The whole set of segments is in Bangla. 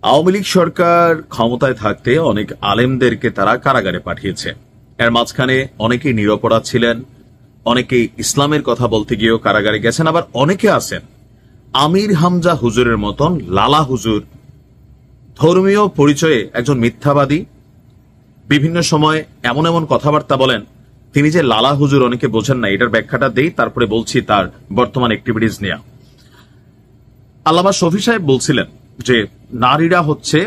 আওয়ামী লীগ সরকার ক্ষমতায় থাকতে অনেক আলেমদেরকে তারা কারাগারে পাঠিয়েছে। এর মাঝখানে অনেকেই নিরপরাধ ছিলেন, অনেকেই ইসলামের কথা বলতে গিয়েও কারাগারে গেছেন, আবার অনেকে আছেন আমির হামজা হুজুরের মতন লালা হুজুর, ধর্মীয় পরিচয়ে একজন মিথ্যাবাদী, বিভিন্ন সময় এমন এমন কথাবার্তা বলেন। তিনি যে লালা হুজুর অনেকে বোঝেন না, এটার ব্যাখ্যাটা দেই, তারপরে বলছি তার বর্তমান অ্যাক্টিভিটিস নিয়ে। আল্লামা শফি সাহেব বলছিলেন যে নারীরা হচ্ছে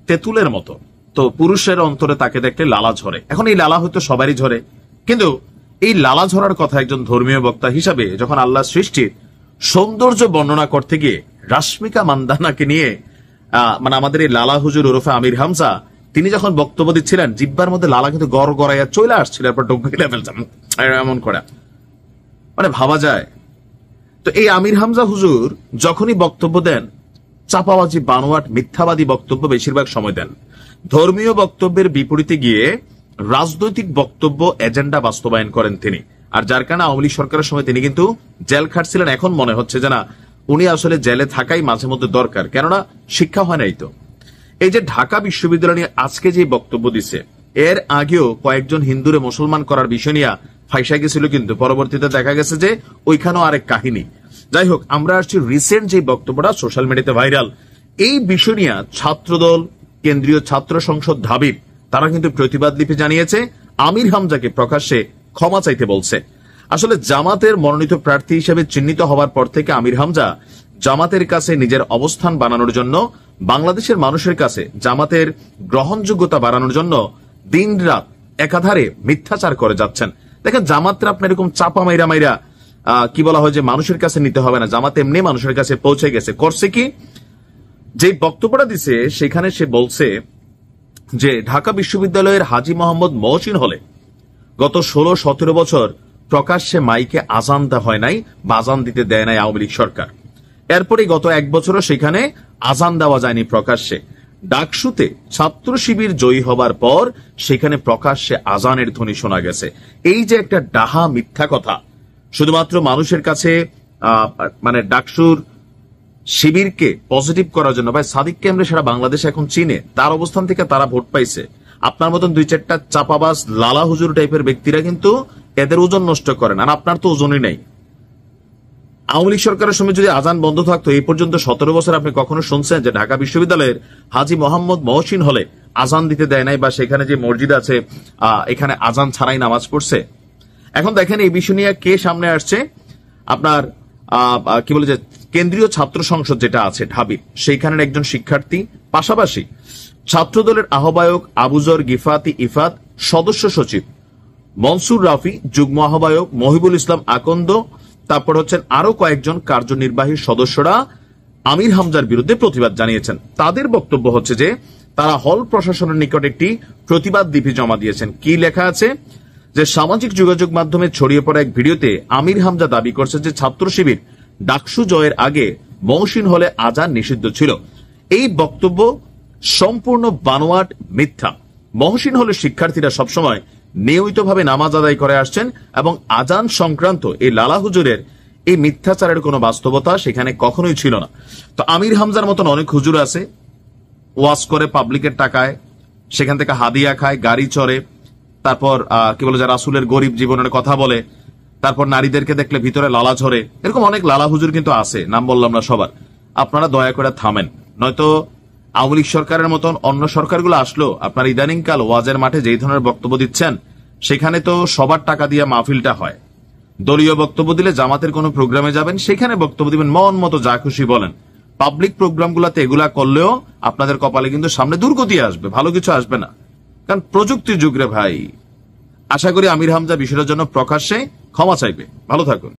তেঁতুলের মতো, তো পুরুষের অন্তরে তাকে দেখলে লালা ঝরে। এখন এই লালা হয়তো সবারই ঝরে, কিন্তু এই লালা ঝরার কথা একজন ধর্মীয় বক্তা হিসাবে যখন আল্লাহ সৃষ্টির সৌন্দর্য বর্ণনা করতে গিয়ে রাশ্মিকা মান্দানাকে নিয়ে মানে আমাদের এই লালা হুজুর ওরফে আমির হামজা তিনি যখন বক্তব্য দিচ্ছিলেন, জিব্বার মধ্যে লালা কিন্তু গড় গড়াইয়া চলে আসছিল, এরপর ডোকিলে ফেলছেন এমন করে, মানে ভাবা যায়। তো এই আমির হামজা হুজুর যখনই বক্তব্য দেন, চাপাবাজি, বানোয়াট, মিথ্যাবাদী বক্তব্য বেশিরভাগ সময় দেন। ধর্মীয় বক্তব্যের বিপরীতে গিয়ে রাজনৈতিক বক্তব্য, এজেন্ডা বাস্তবায়ন করেন তিনি। আর যার কারণে আওয়ামী লীগ সরকারের সময় তিনি কিন্তু জেল খাটছিলেন। এখন মনে হচ্ছে যে না, উনি আসলে জেলে থাকাই মাঝে মধ্যে দরকার, কেননা শিক্ষা হয় নাই। তো এই যে ঢাকা বিশ্ববিদ্যালয় নিয়ে আজকে যে বক্তব্য দিছে, এর আগেও কয়েকজন হিন্দুরে মুসলমান করার বিষয় নিয়ে ফাইসা গেছিল, কিন্তু পরবর্তীতে দেখা গেছে যে ওইখানেও আরেক কাহিনী। যাই হোক, আমরা আসছি রিসেন্ট যে বক্তব্যটা সোশ্যাল মিডিয়াতে ভাইরাল, এই বিষয় নিয়ে ছাত্রদল, কেন্দ্রীয় ছাত্র সংসদ ঢাবিব তারা কিন্তু প্রতিবাদ লিপি জানিয়েছে, আমির হামজাকে প্রকাশ্যে ক্ষমা চাইতে বলছে। আসলে জামাতের মনোনীত প্রার্থী হিসেবে চিহ্নিত হওয়ার পর থেকে আমির হামজা জামাতের কাছে নিজের অবস্থান বানানোর জন্য, বাংলাদেশের মানুষের কাছে জামাতের গ্রহণযোগ্যতা বাড়ানোর জন্য দিন রাত একাধারে মিথ্যাচার করে যাচ্ছেন। দেখেন, জামাতরা আপনার এরকম চাপা মাইরা মাইরা কি বলা হয় যে মানুষের কাছে নিতে হবে না, জামাত এমনি মানুষের কাছে পৌঁছে গেছে। করছে কি, যে বক্তব্যটা দিছে সেখানে সে বলছে যে ঢাকা বিশ্ববিদ্যালয়ের হাজী মোহাম্মদ মহসিন হলে গত 16-17 বছর প্রকাশ্যে মাইকে আজান দেওয়া হয় নাই, বাজান দিতে দেয় নাই আওয়ামী লীগ সরকার। এরপরে গত 1 বছরও সেখানে আজান দেওয়া যায়নি প্রকাশ্যে। ডাকসুতে ছাত্র শিবির জয়ী হবার পর সেখানে প্রকাশ্যে আজানের ধ্বনি শোনা গেছে। এই যে একটা ডাহা মিথ্যা কথা, শুধুমাত্র মানুষের কাছে মানে ডাকসুর শিবিরকে পজিটিভ করার জন্য। ভাই, সাদিক কেমরে সারা বাংলাদেশ এখন চিনে, তার অবস্থান থেকে তারা ভোট পাইছে। আপনার মতন 2-4টা চাপাবাজ লালা হুজুর টাইপের ব্যক্তিরা কিন্তু এদের ওজন নষ্ট করেন, আর আপনার তো ওজনই নেই। আওয়ামী লীগ সরকারের সময় যদি আজান বন্ধ থাকতো, এই পর্যন্ত 17 বছর আপনি কখনো শুনছেন যে ঢাকা বিশ্ববিদ্যালয়ের হাজী মোহাম্মদ মহসিন হলে আজান দিতে দেয় নাই, বা সেখানে যে মসজিদ আছে এখানে আজান ছাড়াই নামাজ পড়ছে? এখন দেখেন, এই বিষয় নিয়ে কে সামনে আসছে, আপনার কি বলে যে কেন্দ্রীয় ছাত্র সংসদ যেটা আছে ঢাবি, সেইখানের একজন শিক্ষার্থী, পাশাপাশি ছাত্রদলের আহ্বায়ক আবুজর গিফাতি ইফাত, সদস্য সচিব মনসুর রাফি, যুগ্ম আহ্বায়ক মহিবুল ইসলাম আকন্দ, তারপর হচ্ছেন আরো কয়েকজন কার্যনির্বাহী সদস্যরা আমির হামজার বিরুদ্ধে প্রতিবাদ জানিয়েছেন। তাদের বক্তব্য হচ্ছে যে তারা হল প্রশাসনের নিকট একটি প্রতিবাদ লিপি জমা দিয়েছেন। কি লেখা আছে, যে সামাজিক যোগাযোগ মাধ্যমে ছড়িয়ে পড়া এক ভিডিওতে আমির হামজা দাবি করছে যে ছাত্র শিবির ডাকসু জয়ের আগে মহসিন হলে আজান নিষিদ্ধ ছিল। এই বক্তব্য সম্পূর্ণ বানোয়াট, মিথ্যা। মহসিন হলে শিক্ষার্থীরা সবসময় নিয়মিতভাবে নামাজ আদায় করে আসছেন, এবং আজান সংক্রান্ত এই লালা হুজুরের এই মিথ্যাচারের কোনো বাস্তবতা সেখানে কখনোই ছিল না। তো আমির হামজার মতন অনেক হুজুর আছে, ওয়াজ করে পাবলিকের টাকায়, সেখান থেকে হাদিয়া খায়, গাড়ি চড়ে, তারপর কি বলে যে রাসূলের গরিব জীবনের কথা বলে, তারপর নারীদেরকে দেখলে ভিতরে লালা ঝরে। এরকম অনেক লালা হুজুর কিন্তু আছে, নাম বললাম না সবার। আপনারা দয়া করে থামেন, নয়তো আওয়ামী লীগ সরকারের মতন অন্য সরকারগুলো আসলো আপনার ইদানিংকাল ওয়াজের মাঠে যেই ধরনের বক্তব্য দিচ্ছেন, সেখানে তো সবার টাকা দিয়ে মাহফিলটা হয়। দলীয় বক্তব্য দিলে জামাতের কোনো প্রোগ্রামে যাবেন, সেখানে বক্তব্য দিবেন, মন মতো যা খুশি বলেন। পাবলিক প্রোগ্রামগুলোতে এগুলা করলেও আপনাদের কপালে কিন্তু সামনে দুর্গতি আসবে, ভালো কিছু আসবে না। কারণ প্রযুক্তির যুগ রে ভাই। আশা করি আমির হামজা বিষয়টার জন্য প্রকাশ্যে ক্ষমা চাইবে। ভালো থাকুন।